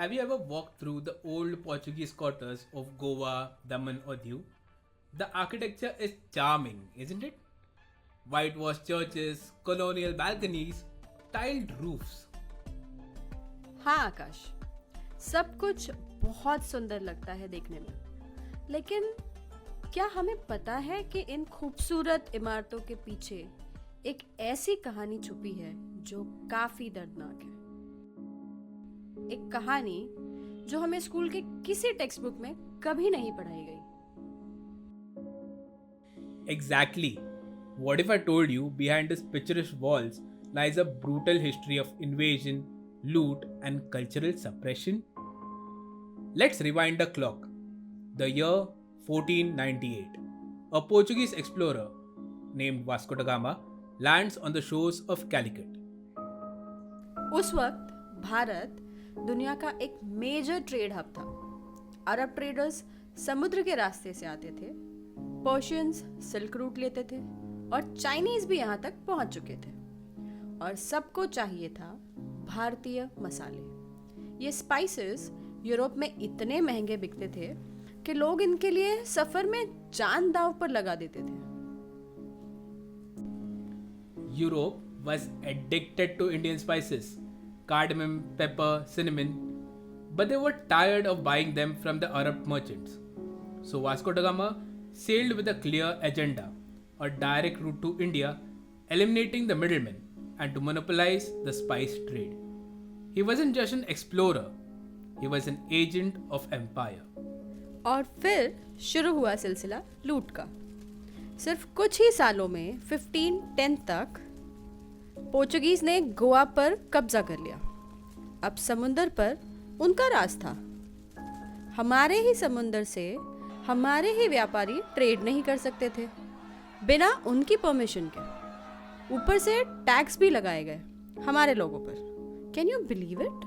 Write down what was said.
Have you ever walked through the old Portuguese quarters of Goa, Daman, or Diu? The architecture is charming, isn't it? Whitewashed churches, colonial balconies, tiled roofs. हाँ आकाश, सब कुछ बहुत सुंदर लगता है देखने में, लेकिन क्या हमें पता है कि इन खूबसूरत इमारतों के पीछे एक ऐसी कहानी छुपी है जो काफी दर्दनाक है। एक कहानी जो हमें स्कूल के किसी टेक्स्ट बुक में कभी नहीं पढ़ाई गई। Exactly. What if I told you behind these picturesque walls lies a brutal history of invasion, loot, and cultural suppression? Let's rewind the clock. The year 1498. A Portuguese explorer named Vasco da Gama lands on the shores of Calicut. उस वक्त भारत दुनिया का एक major trade hub था। Arab traders समुद्र के रास्ते से आते थे, पर्शियंस सिल्क रूट लेते थे और चाइनीज भी यहाँ तक पहुँच चुके थे। और सबको चाहिए था भारतीय मसाले। ये स्पाइसेस यूरोप में इतने महंगे बिकते थे कि लोग इनके लिए सफर में जान दांव पर लगा देते थे। Europe was addicted to Indian spices, cardamom, pepper, cinnamon, but they were tired of buying them from the Arab merchants. So Vasco da Gama sailed with a clear agenda, a direct route to India, eliminating the middlemen and to monopolize the spice trade. He wasn't just an explorer, he was an agent of empire. और फिर शुरू हुआ सिलसिला लूट का। सिर्फ कुछ ही सालों में 1510 तक पोर्चुगीज ने गोवा पर कब्जा कर लिया। अब समुंदर पर उनका राज था। हमारे ही समुंदर से हमारे ही व्यापारी ट्रेड नहीं कर सकते थे बिना उनकी परमिशन के। ऊपर से टैक्स भी लगाए गए हमारे लोगों पर। Can you believe it?